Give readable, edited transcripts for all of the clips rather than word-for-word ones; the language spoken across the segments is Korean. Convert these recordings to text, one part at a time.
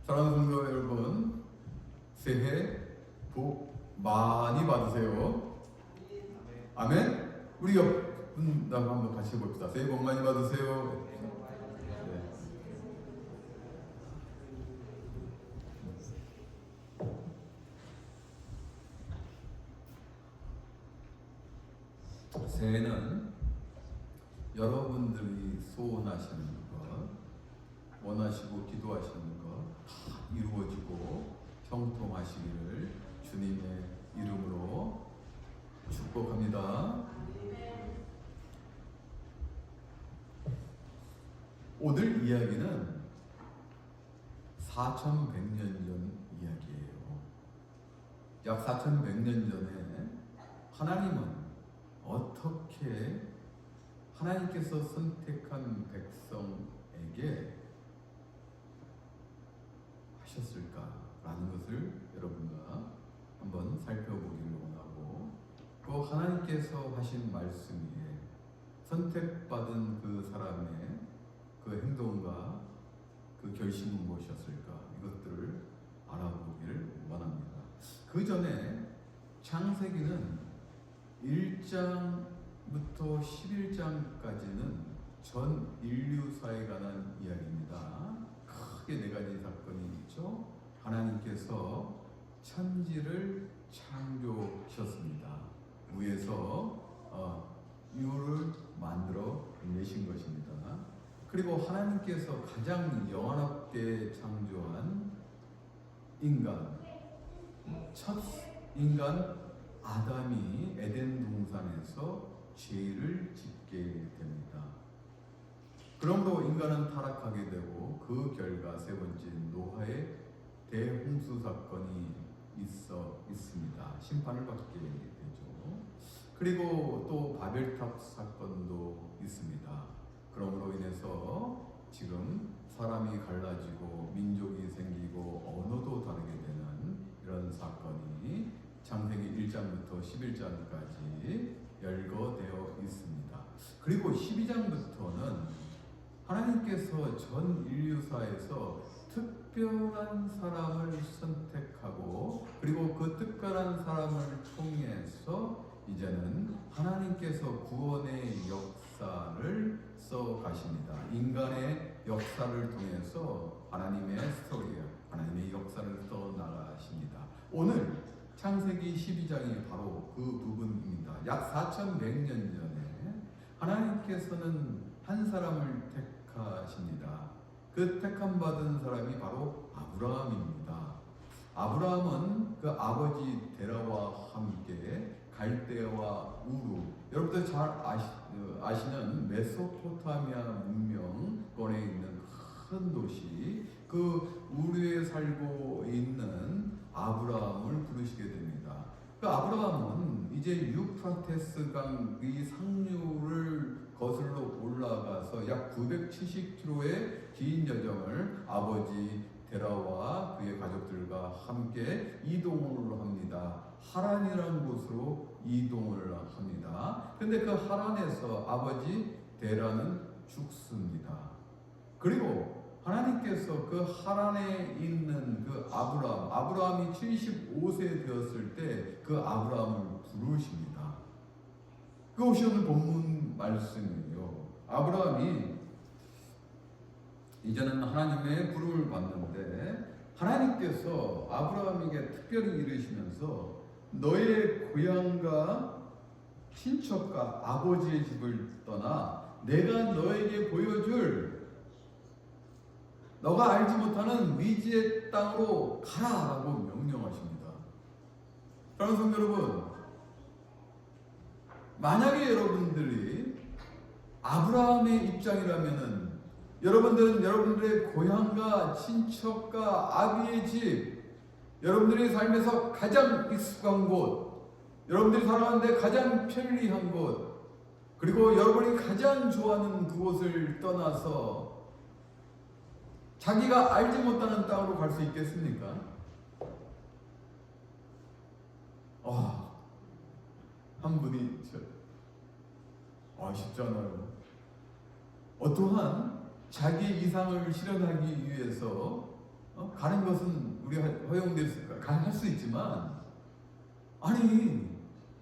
사랑하는 성도 여러분, 새해 복 많이 받으세요. 아멘. 우리 옆분 한번 같이 해봅시다. 새해 복 많이 받으세요. 네. 새해는 여러분들이 소원하시는 것, 원하시고 기도하시는 것 다 이루어지고 형통하시기를 주님의 이름으로 축복합니다. 오늘 이야기는 4100년 전 이야기예요. 약 4100년 전에 하나님은 어떻게 하나님께서 선택한 백성에게 하셨을까라는 것을 여러분과 한번 살펴보기를 원하고, 그 하나님께서 하신 말씀 위에 선택받은 그 사람의 그 행동과 그 결심은 무엇이었을까, 이것들을 알아보기를 원합니다. 그 전에 창세기는 1장부터 11장까지는 전 인류사에 관한 이야기입니다. 크게 네 가지 사건이 있죠. 하나님께서 천지를 창조하셨습니다. 위에서 유를 만들어 내신 것입니다. 그리고 하나님께서 가장 영원하게 창조한 인간, 첫 인간 아담이 에덴 동산에서 죄를 짓게 됩니다. 그러므로 인간은 타락하게 되고, 그 결과 세 번째 노아의 대홍수 사건이 있습니다. 심판을 받게 되죠. 그리고 또 바벨탑 사건도 있습니다. 그러므로 인해서 지금 사람이 갈라지고 민족이 생기고 언어도 다르게 되는 이런 사건이 창세기 1장부터 11장까지 열거되어 있습니다. 그리고 12장부터는 하나님께서 전 인류사에서 특별한 사람을 선택하고, 그리고 그 특별한 사람을 통해서 이제는 하나님께서 구원의 역사를 써 가십니다. 인간의 역사를 통해서 하나님의 스토리야, 하나님의 역사를 써 나가십니다. 오늘 창세기 12장이 바로 그 부분입니다. 약 4100년 전에 하나님께서는 한 사람을 택하십니다. 그 택함 받은 사람이 바로 아브라함입니다. 아브라함은 그 아버지 데라와 함께 갈대와 우루, 여러분들 잘 아시는 메소포타미아 문명권에 있는 큰 도시, 그 우루에 살고 있는 아브라함을 부르시게 됩니다. 그 아브라함은 이제 유프라테스 강의 상류를 거슬러 올라가서 약 970km의 긴 여정을 아버지 데라와 그의 가족들과 함께 이동을 합니다. 하란이라는 곳으로 이동을 합니다. 근데 그 하란에서 아버지 데라는 죽습니다. 그리고 하나님께서 그 하란에 있는 그 아브라함이 75세 되었을 때 그 아브라함을 부르십니다. 그것이 오늘 본문 말씀이에요. 아브라함이 이제는 하나님의 부름을 받는데, 하나님께서 아브라함에게 특별히 이르시면서 너의 고향과 친척과 아버지의 집을 떠나 내가 너에게 보여줄 너가 알지 못하는 미지의 땅으로 가라라고 명령하십니다. 사랑하는 성도 여러분, 만약에 여러분들이 아브라함의 입장이라면은 여러분들은 여러분들의 고향과 친척과 아비의 집, 여러분들의 삶에서 가장 익숙한 곳, 여러분들이 살아가는데 가장 편리한 곳, 그리고 여러분이 가장 좋아하는 그곳을 떠나서 자기가 알지 못하는 땅으로 갈 수 있겠습니까? 한 분이 쉽지 않아요. 어떠한 자기의 이상을 실현하기 위해서 가는 것은 우리가 허용될 가능할 수 있지만, 아니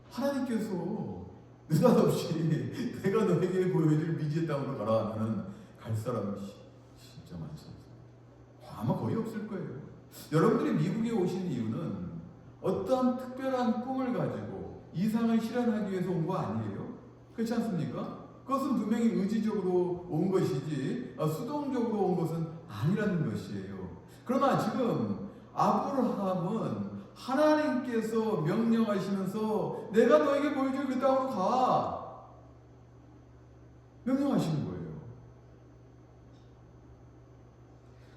하나님께서 느닷없이 내가 너에게 보여줄 미지의 땅으로 가라 하면은 갈 사람이 진짜 많지 않습니까? 아마 거의 없을 거예요. 여러분들이 미국에 오신 이유는 어떠한 특별한 꿈을 가지고 이상을 실현하기 위해서 온 거 아니에요? 그렇지 않습니까? 그것은 분명히 의지적으로 온 것이지 수동적으로 온 것은 아니라는 것이에요. 그러나 지금 아브라함은 하나님께서 명령하시면서 내가 너에게 보여줄 그 땅으로 가 명령하시는 거예요.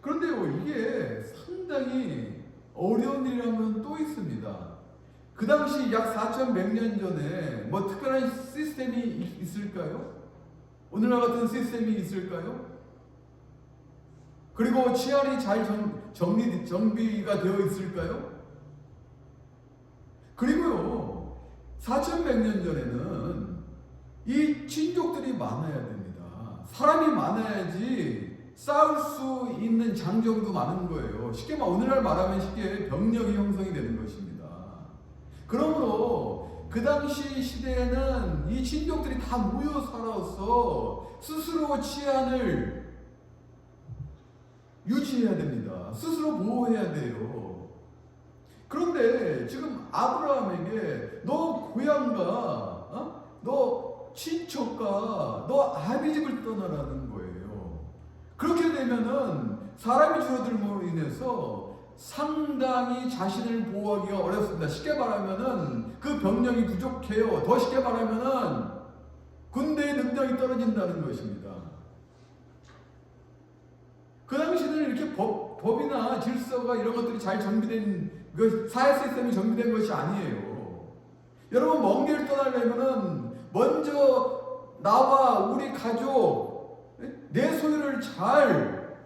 그런데요, 이게 상당히 어려운 일이라면 또 있습니다. 그 당시 약 4,100년 전에 뭐 특별한 시스템이 있을까요? 오늘날 같은 시스템이 있을까요? 그리고 치안이 잘 정비가 되어 있을까요? 그리고요, 4,100년 전에는 이 친족들이 많아야 됩니다. 사람이 많아야지 싸울 수 있는 장정도 많은 거예요. 쉽게 오늘날 말하면 쉽게 병력이 형성이 되는 것입니다. 그러므로 그 당시 시대에는 이 친족들이 다 모여 살아서 스스로 치안을 유지해야 됩니다. 스스로 보호해야 돼요. 그런데 지금 아브라함에게 너 고향과 너 친척과 너 아비집을 떠나라는 거예요. 그렇게 되면은 사람이 줄어들므로 인해서 상당히 자신을 보호하기가 어렵습니다. 쉽게 말하면은 그 병력이 부족해요. 더 쉽게 말하면은 군대의 능력이 떨어진다는 것입니다. 그 당시에는 이렇게 법이나 질서가 이런 것들이 잘 정비된 사회 시스템이 정비된 것이 아니에요. 여러분, 먼 길 떠나려면은 먼저 나와 우리 가족, 내 소유를 잘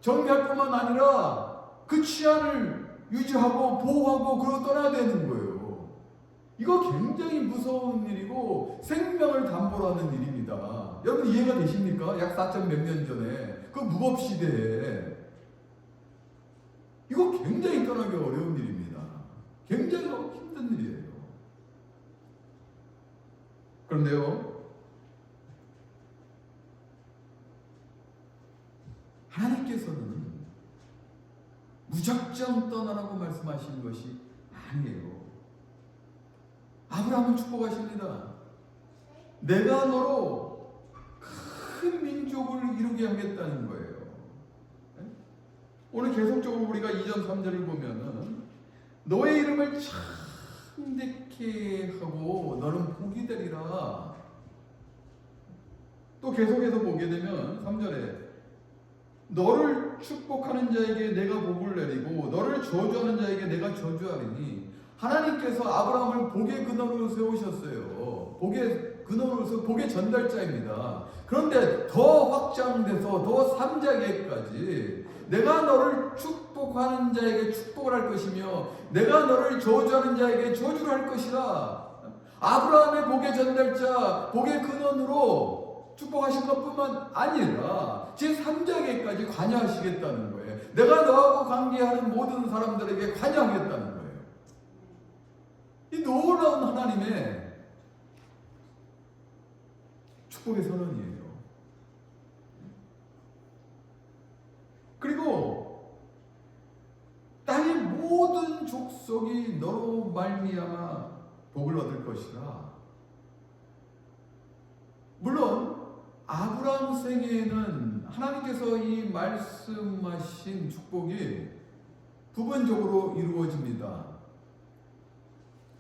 정비할 뿐만 아니라 그 치안을 유지하고 보호하고 그러고 떠나야 되는 거예요. 이거 굉장히 무서운 일이고 생명을 담보로 하는 일입니다. 여러분 이해가 되십니까? 약 4,100 년 전에 그 무법시대에 이거 굉장히 떠나기 어려운 일입니다. 굉장히 힘든 일이에요. 그런데요, 하나님께서는 무작정 떠나라고 말씀하시는 것이 아니에요. 아브라함을 축복하십니다. 내가 너로 큰 민족을 이루게 하겠다는 거예요. 오늘 계속적으로 우리가 2절 3절을 보면은 너의 이름을 참되게 하고 너는 복이 되리라. 또 계속해서 보게 되면 3절에 너를 축복하는 자에게 내가 복을 내리고 너를 저주하는 자에게 내가 저주하리니, 하나님께서 아브라함을 복의 근원으로 세우셨어요. 복의 근원으로서 복의 전달자입니다. 그런데 더 확장돼서 더 3자계까지 내가 너를 축복하는 자에게 축복을 할 것이며 내가 너를 저주하는 자에게 저주를 할 것이라. 아브라함의 복의 전달자, 복의 근원으로 축복하신 것뿐만 아니라 제3자에게까지 관여하시겠다는 거예요. 내가 너하고 관계하는 모든 사람들에게 관여하겠다는 거예요. 이 놀라운 하나님의 축복의 선언이에요. 그리고 땅의 모든 족속이 너로 말미암아 복을 얻을 것이라. 물론 아브라함 생애에는 하나님께서 이 말씀하신 축복이 부분적으로 이루어집니다.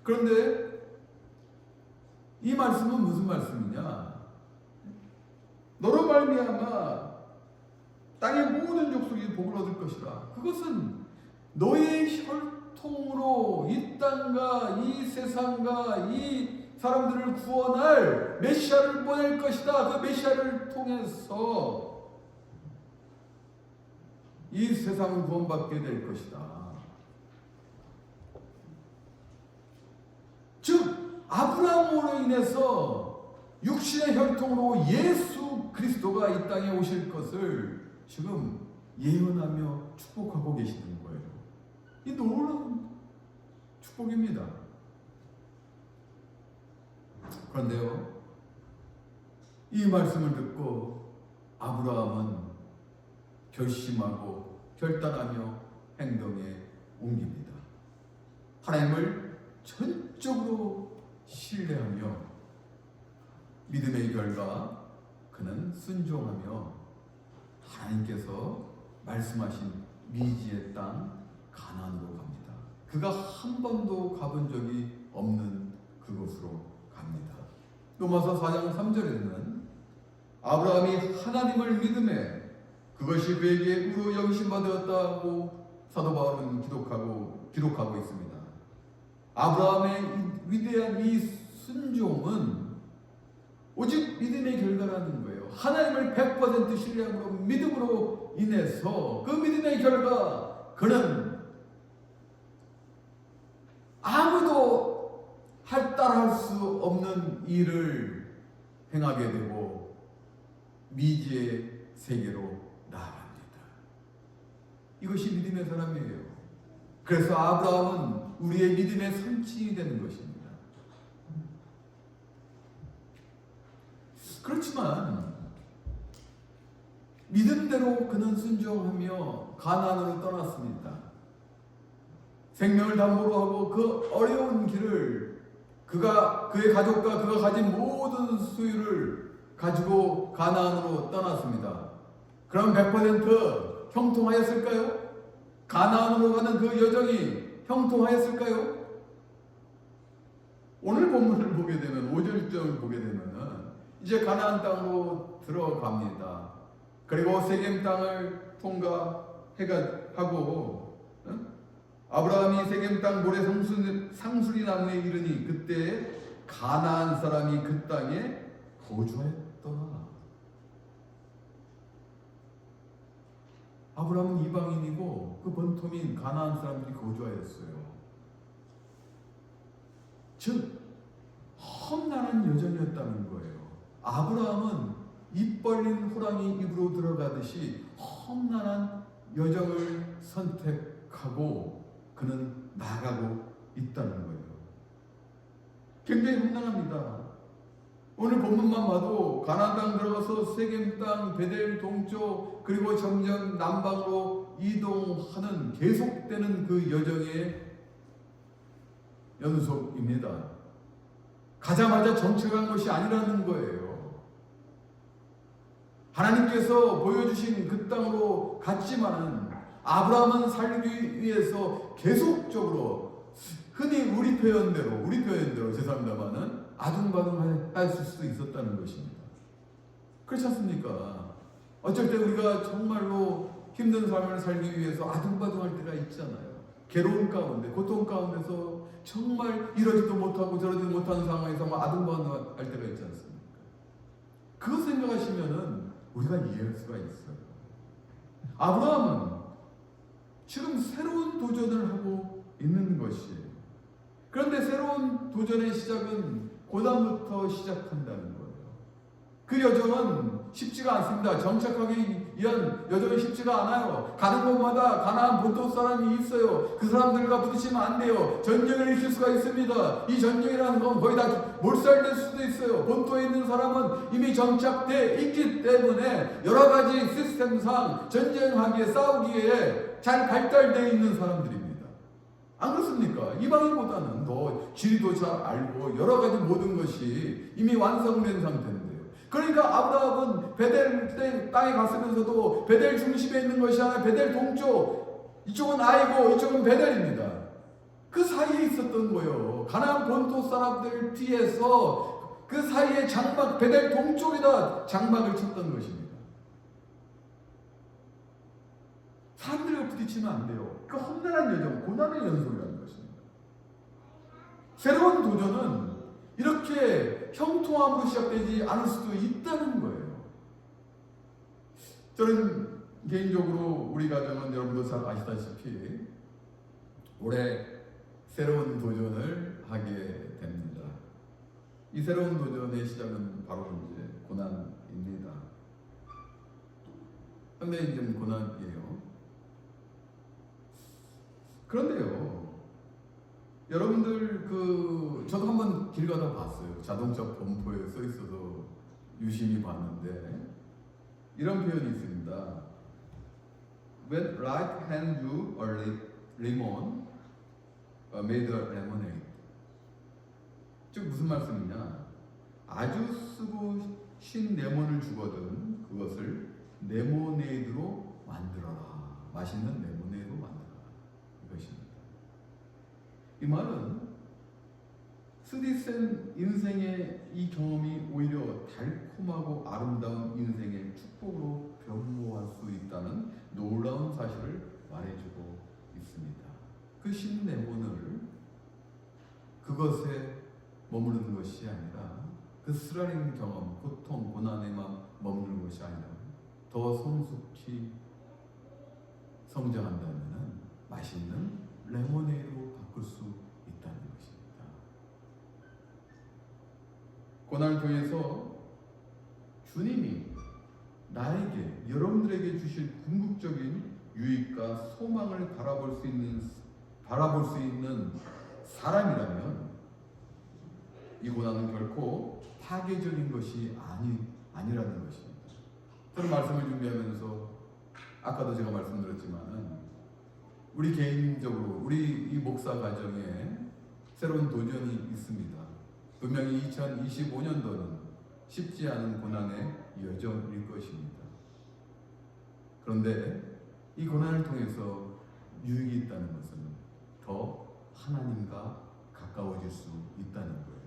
그런데 이 말씀은 무슨 말씀이냐? 너로 말미암아 땅의 모든 족속이 복을 얻을 것이라. 그것은 너의 혈통으로 이 땅과 이 세상과 이 사람들을 구원할 메시아를 보낼 것이다. 그 메시아를 통해서 이 세상은 구원받게 될 것이다. 즉 아브라함으로 인해서 육신의 혈통으로 예수 그리스도가 이 땅에 오실 것을 지금 예언하며 축복하고 계시는 거예요. 이 놀라운 축복입니다. 그런데요, 이 말씀을 듣고 아브라함은 결심하고 결단하며 행동에 옮깁니다. 하나님을 전적으로 신뢰하며 믿음의 결과 그는 순종하며 하나님께서 말씀하신 미지의 땅 가나안으로 갑니다. 그가 한 번도 가본 적이 없는 그곳으로 갑니다. 로마서 4장 3절에는 아브라함이 하나님을 믿음에 그것이 그에게 의로 여기심받았다고 사도 바울은 기록하고 있습니다. 아브라함의 위대한 이 순종은 오직 믿음의 결과라는 거예요. 하나님을 100% 신뢰함으로 믿음으로 인해서 그 믿음의 결과 그는 아무도 따라할 수 없는 일을 행하게 되고 미지의 세계로 나아갑니다. 이것이 믿음의 사람이에요. 그래서 아브라함은 우리의 믿음의 선친이 되는 것입니다. 그렇지만 믿음대로 그는 순종하며 가나안으로 떠났습니다. 생명을 담보로 하고 그 어려운 길을 그의 가족과 그가 가진 모든 소유를 가지고 가나안으로 떠났습니다. 그럼 100% 형통하였을까요? 가나안으로 가는 그 여정이 형통하였을까요? 오늘 본문을 보게 되면 5절을 보게 되면 이제 가나안 땅으로 들어갑니다. 그리고 세겜 땅을 통과하고 아브라함이 세겜 땅 모래 상수리 나무에 이르니 그때 가나안 사람이 그 땅에 거주하였더라. 아브라함은 이방인이고 그 본토민 가나안 사람들이 거주하였어요. 즉 험난한 여정이었다는 거예요. 아브라함은 입 벌린 호랑이 입으로 들어가듯이 험난한 여정을 선택하고 그는 나가고 있다는 거예요. 굉장히 험난합니다. 오늘 본문만 봐도 가나안 땅 들어가서 세겜 땅, 베델 동쪽 그리고 점점 남방으로 이동하는 계속되는 그 여정의 연속입니다. 가자마자 정착한 것이 아니라는 거예요. 하나님께서 보여주신 그 땅으로 갔지만은 아브라함은 살기 위해서 계속적으로 흔히 우리 표현대로 죄송합니다만은 아둥바둥 할 수도 있었다는 것입니다. 그렇지 않습니까? 어쩔 때 우리가 정말로 힘든 삶을 살기 위해서 아둥바둥 할 때가 있잖아요. 괴로운 가운데, 고통 가운데서 정말 이러지도 못하고 저러지도 못하는 상황에서 아둥바둥 할 때가 있지 않습니까? 그거 생각하시면은 우리가 이해할 수가 있어요. 아브라함은 지금 새로운 도전을 하고 있는 것이에요. 그런데 새로운 도전의 시작은 고난부터 시작한다는 거예요. 그 여정은 쉽지가 않습니다. 정착하기 위한 여정이 쉽지가 않아요. 가는 곳마다 가나안 본토 사람이 있어요. 그 사람들과 부딪히면 안 돼요. 전쟁을 일으킬 수가 있습니다. 이 전쟁이라는 건 거의 다 몰살될 수도 있어요. 본토에 있는 사람은 이미 정착되어 있기 때문에 여러 가지 시스템상 전쟁하기에 싸우기에 잘 발달되어 있는 사람들입니다. 안 그렇습니까? 이방인보다는 더 지리도 잘 알고 여러 가지 모든 것이 이미 완성된 상태인데요. 그러니까 아브라함은 베델 땅에 갔으면서도 베델 중심에 있는 것이 아니라 베델 동쪽, 이쪽은 아이고 이쪽은 베델입니다. 그 사이에 있었던 거예요. 가나안 본토 사람들 뒤에서 그 사이에 장막, 베델 동쪽에다 장막을 쳤던 것입니다. 사람들과 부딪히면 안 돼요. 그 험난한 여정, 고난의 연속이라는 것입니다. 새로운 도전은 이렇게 형통함으로 시작되지 않을 수도 있다는 거예요. 저는 개인적으로 우리 가정은 여러분도 잘 아시다시피 올해 새로운 도전을 하게 됩니다. 이 새로운 도전의 시작은 바로 이제 고난입니다. 상당히 좀 고난이에요. 그런데요, 여러분들 저도 한번 길 가다 봤어요. 자동차 범퍼에 써 있어서 유심히 봤는데 이런 표현이 있습니다. When right hand you a lemon made a lemonade. 즉 무슨 말씀이냐? 아주 쓰고 신 레몬을 주거든 그것을 레모네이드로 만들어라. 맛있는 레모네이드로 만들어라. 이것입니다. 이 말은 쓰디쓴 인생의 이 경험이 오히려 달콤하고 아름다운 인생의 축복으로 변모할 수 있다는 놀라운 사실을 말해주고 있습니다. 그 신 레몬을 그것에 머무르는 것이 아니라 그 쓰라린 경험, 고통, 고난에만 머무르는 것이 아니라 더 성숙히 성장한다면 맛있는 레모네이드로 바꿀 수 있다는 것입니다. 고난을 통해서 주님이 나에게, 여러분들에게 주실 궁극적인 유익과 소망을 바라볼 수 있는 사람이라면 이 고난은 결코 파괴적인 것이 아니라는 것입니다. 저는 말씀을 준비하면서 아까도 제가 말씀드렸지만은 우리 개인적으로 우리 이 목사 가정에 새로운 도전이 있습니다. 분명히 2025년도는 쉽지 않은 고난의 여정일 것입니다. 그런데 이 고난을 통해서 유익이 있다는 것은 더 하나님과 가까워질 수 있다는 거예요.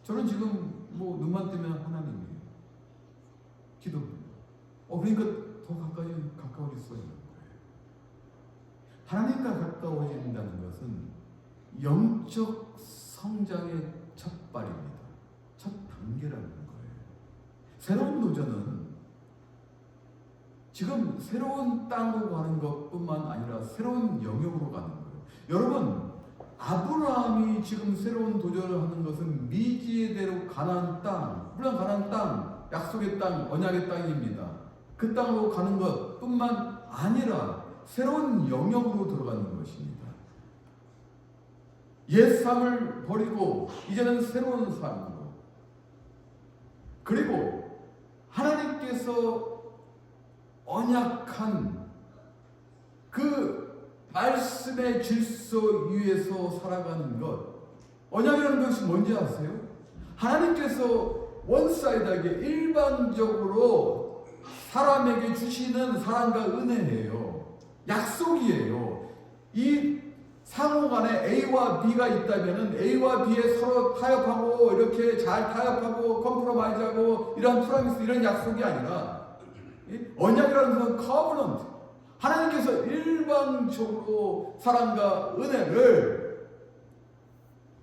저는 지금 눈만 뜨면 하나님이에요. 기도입니다. 그러니까 더 가까워질 수가 있는 거예요. 하나님과 가까워진다는 것은 영적 성장의 첫 발입니다. 첫 단계라는 거예요. 새로운 도전은 지금 새로운 땅으로 가는 것뿐만 아니라 새로운 영역으로 가는 거예요. 여러분, 아브라함이 지금 새로운 도전을 하는 것은 미지의대로 가나안 땅, 물론 가나안 땅, 약속의 땅, 언약의 땅입니다. 그 땅으로 가는 것뿐만 아니라 새로운 영역으로 들어가는 것입니다. 옛 삶을 버리고 이제는 새로운 삶으로, 그리고 하나님께서 언약한 그 말씀의 질서 위에서 살아가는 것. 언약이라는 것이 뭔지 아세요? 하나님께서 원사이드하게 일반적으로 사람에게 주시는 사랑과 은혜예요. 약속이에요. 이 상호 간에 A와 B가 있다면 A와 B에 서로 타협하고 이렇게 잘 타협하고 컴프로마이즈하고 이런 프로미스, 이런 약속이 아니라 언약이라는 것은 커버넌트, 하나님께서 일방적으로 사랑과 은혜를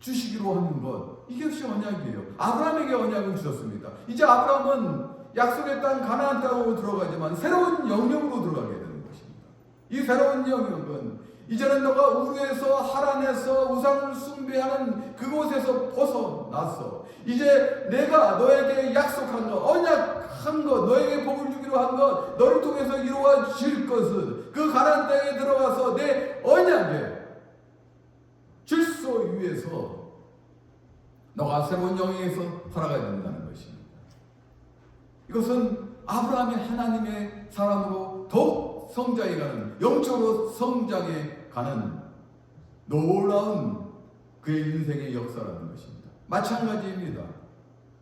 주시기로 하는 것, 이것이 언약이에요. 아브라함에게 언약을 주셨습니다. 이제 아브라함은 약속의 땅 가나안 땅으로 들어가지만 새로운 영역으로 들어가게 되는 것입니다. 이 새로운 영역은 이제는 너가 우르에서 하란에서 우상을 숭배하는 그곳에서 벗어났어. 이제 내가 너에게 약속한 것, 언약한 것, 너에게 복을 주기로 한 것, 너를 통해서 이루어질 것은 그 가나안 땅에 들어가서 내 언약의 질서 위에서 너가 새로운 영역에서 살아가야 된다는 것입니다. 이것은 아브라함이 하나님의 사람으로 더욱 성장해가는, 영적으로 성장해가는 놀라운 그의 인생의 역사라는 것입니다. 마찬가지입니다.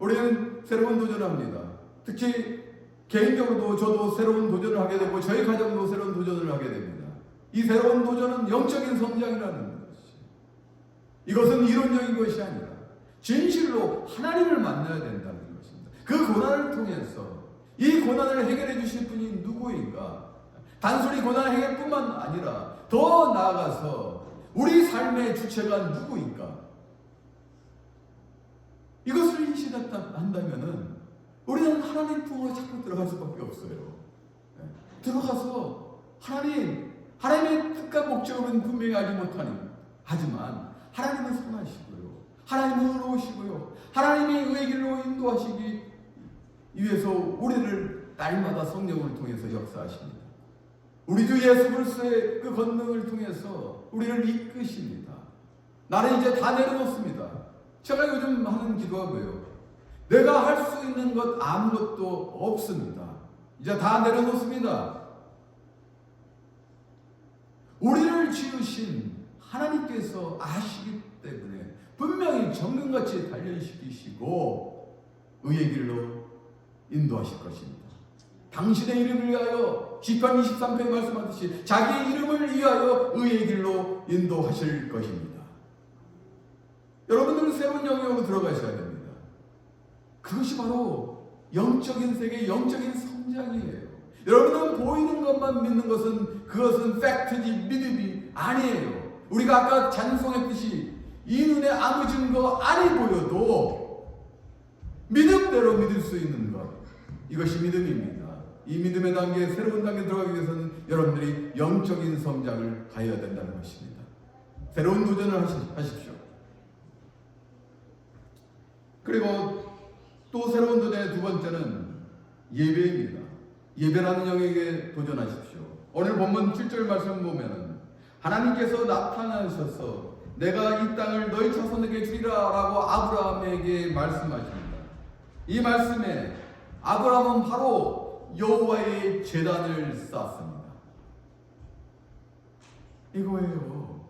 우리는 새로운 도전을 합니다. 특히 개인적으로도 저도 새로운 도전을 하게 되고 저희 가정도 새로운 도전을 하게 됩니다. 이 새로운 도전은 영적인 성장이라는 것이, 이것은 이론적인 것이 아니라 진실로 하나님을 만나야 된다는 것입니다. 그 고난을 통해서 이 고난을 해결해 주실 분이 누구인가? 단순히 고난 해결뿐만 아니라 더 나아가서 우리 삶의 주체가 누구인가? 이것을 인식한다면 우리는 하나님 품으로 자꾸 들어갈 수밖에 없어요. 들어가서 하나님의 뜻과 목적은 분명히 알지 못하니, 하지만 하나님은 선하시고요, 하나님은 의로우시고요, 하나님이 의의 길로 인도하시기 위해서 우리를 날마다 성령을 통해서 역사하십니다. 우리 주 예수 그리스도의 그 권능을 통해서 우리를 이끄십니다. 나는 이제 다 내려놓습니다. 제가 요즘 하는 기도가 뭐예요? 내가 할 수 있는 것 아무것도 없습니다. 이제 다 내려놓습니다. 우리를 지으신 하나님께서 아시기 때문에 분명히 정금같이 단련시키시고 의의 길로 인도하실 것입니다. 당신의 이름을 위하여 시편 23편에 말씀하듯이 자기의 이름을 위하여 의의 길로 인도하실 것입니다. 여러분들은 새로운 영역으로 들어가셔야 됩니다. 그것이 바로 영적인 세계, 영적인 성장이에요. 여러분은 보이는 것만 믿는 것은 그것은 팩트지 믿음이 아니에요. 우리가 아까 찬송했듯이 이 눈에 아무 증거 아니 보여도 믿음대로 믿을 수 있는 것, 이것이 믿음입니다. 이 믿음의 단계, 새로운 단계에 들어가기 위해서는 여러분들이 영적인 성장을 가해야 된다는 것입니다. 새로운 도전을 하십시오. 그리고 또 새로운 도전의 두 번째는 예배입니다. 예배라는 영역에 도전하십시오. 오늘 본문 7절 말씀 보면은 하나님께서 나타나셔서 내가 이 땅을 너희 자손에게 주리라 라고 아브라함에게 말씀하십니다. 이 말씀에 아브라함은 바로 여호와의 제단을 쌓았습니다. 이거예요.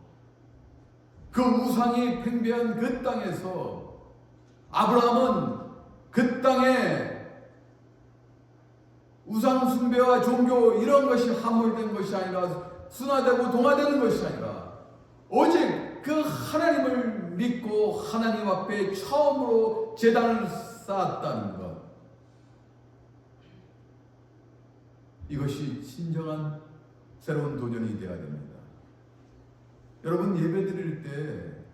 그 우상이 팽배한 그 땅에서 아브라함은 그 땅에 우상 숭배와 종교 이런 것이 함몰된 것이 아니라 순화되고 동화되는 것이 아니라 오직 그 하나님을 믿고 하나님 앞에 처음으로 제단을 쌓았다는 것, 이것이 진정한 새로운 도전이 되어야 됩니다. 여러분 예배 드릴 때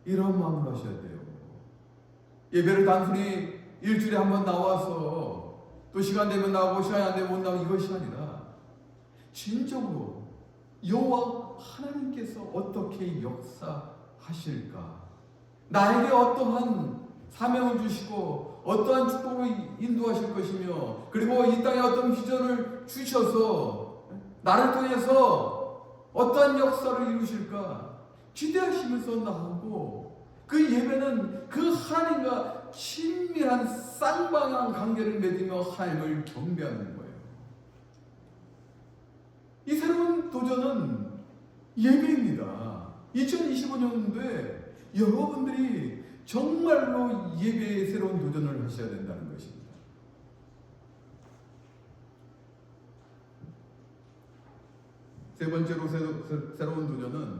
이런 마음을 하셔야 돼요. 예배를 단순히 일주일에 한 번 나와서 또 시간 되면 나오고 시간이 안 되면 못 나오고 이것이 아니라 진정으로 여호와 하나님께서 어떻게 역사하실까, 나에게 어떠한 사명을 주시고 어떠한 축복을 인도하실 것이며 그리고 이 땅에 어떤 비전을 주셔서 나를 통해서 어떠한 역사를 이루실까 기대하시면서 나오고, 그 예배는 그 하나님과 친밀한 쌍방향 관계를 맺으며 하나님을 경배하는 거예요. 이 새로운 도전은 예배입니다. 2025년도에 여러분들이 정말로 예배의 새로운 도전을 하셔야 된다는 것입니다. 세 번째로 새로운 도전은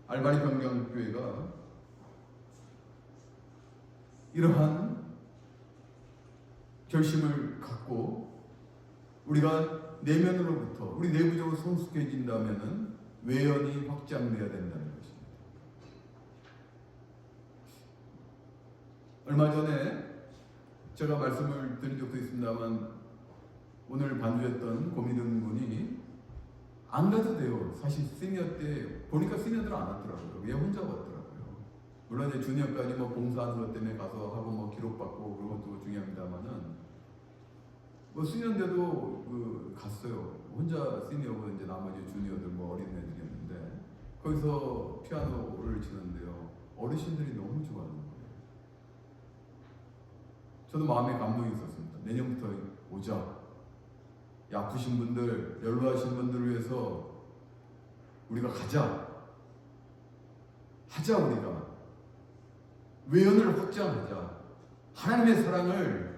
알바니 평경교회가 이러한 결심을 갖고 우리가 내면으로부터 우리 내부적으로 성숙해진다면 외연이 확장되어야 된다는 것입니다. 얼마 전에 제가 말씀을 드린 적도 있습니다만 오늘 반주했던 고미등 분이 안 가도 돼요. 사실 시니어 때 보니까 시니어들 안 왔더라고요. 얘 혼자 왔더라고요. 물론 이제 주니어까지 뭐 봉사하는 것 때문에 가서 하고 뭐 기록받고 그런 것도 중요합니다만은 뭐 시니어인데도 갔어요. 혼자 시니어고 이제 나머지 주니어들 뭐 어린 애들이었는데 거기서 피아노를 치는데요. 어르신들이 너무 좋아하는 거예요. 저도 마음에 감동이 있었습니다. 내년부터 오자. 아프신 분들, 연로하신 분들을 위해서 우리가 가자. 하자 우리가. 외연을 확장하자. 하나님의 사랑을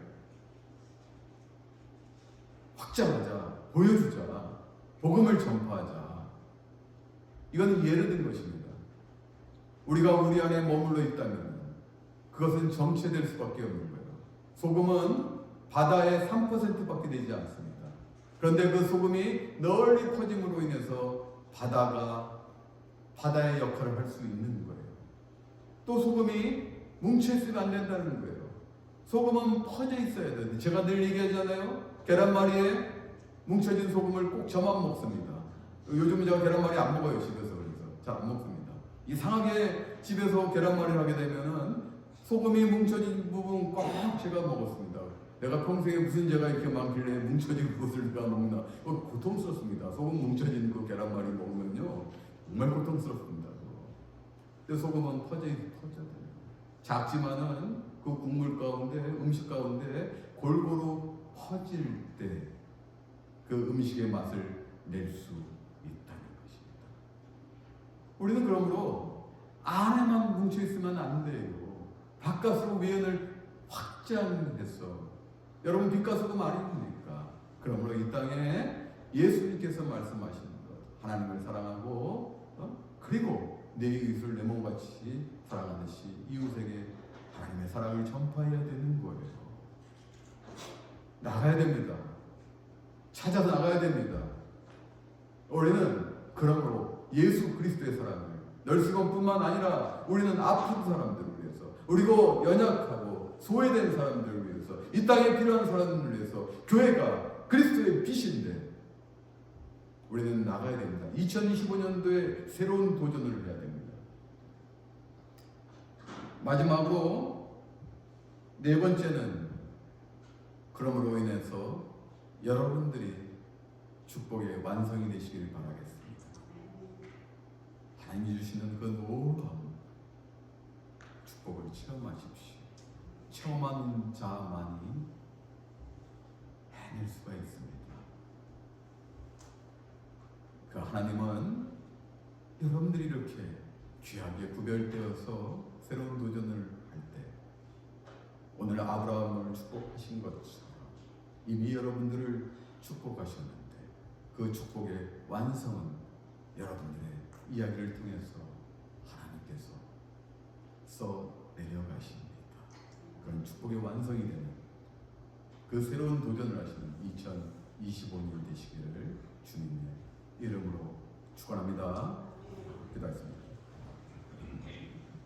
확장하자. 보여주자. 복음을 전파하자. 이건 예를 든 것입니다. 우리가 우리 안에 머물러 있다면 그것은 정체될 수밖에 없는 거예요. 소금은 바다의 3%밖에 되지 않습니다. 그런데 그 소금이 널리 퍼짐으로 인해서 바다의 역할을 할 수 있는 거예요. 또 소금이 뭉쳐있으면 안 된다는 거예요. 소금은 퍼져 있어야 되는데 제가 늘 얘기하잖아요. 계란말이에 뭉쳐진 소금을 꼭 저만 먹습니다. 요즘은 제가 계란말이 안 먹어요. 집에서. 그래서 잘 안 먹습니다. 이상하게 집에서 계란말이를 하게 되면은 소금이 뭉쳐진 부분 꼭 제가 먹었습니다. 내가 평생에 무슨 죄가 이렇게 많길래 뭉쳐진 그것을 내가 먹나. 고통스럽습니다. 소금 뭉쳐진 그 계란말이 먹으면요 정말 고통스럽습니다. 근데 소금은 터져야 돼요. 작지만은 그 국물 가운데, 음식 가운데 골고루 퍼질 때 그 음식의 맛을 낼 수 있다는 것입니다. 우리는 그러므로 안에만 뭉쳐 있으면 안 돼요. 바깥으로 외연을 확장해서, 여러분 빛과 소금 아닙니까? 그러므로 이 땅에 예수님께서 말씀하시는 것, 하나님을 사랑하고 그리고 내 이웃을 내 몸같이 사랑하듯이 이웃에게 하나님의 사랑을 전파해야 되는 거예요. 나가야 됩니다. 찾아서 나가야 됩니다. 우리는 그러므로 예수 그리스도의 사랑을 널스건뿐만 아니라 우리는 아픈 사람들을 위해서, 그리고 연약하고 소외된 사람들을 위해서, 이 땅에 필요한 사람들을 위해서, 교회가 그리스도의 빛인데 우리는 나가야 됩니다. 2025년도에 새로운 도전을 해야 됩니다. 마지막으로 네 번째는, 그러므로 인해서 여러분들이 축복의 완성이 되시길 바라겠습니다. 하나님이 주시는 그 놀라운 축복을 체험하십시오. 체험하는 자만이 해낼 수가 있습니다. 그 하나님은 여러분들이 이렇게 귀하게 구별되어서 새로운 도전을 할 때 오늘 아브라함을 축복하신 것처럼 이미 여러분들을 축복하셨는데 그 축복의 완성은 여러분들의 이야기를 통해서 하나님께서 써 내려가십니다. 그런 축복의 완성이 되는 그 새로운 도전을 하시는 2025년 되시기를 주님의 이름으로 축원합니다. 기도하겠습니다.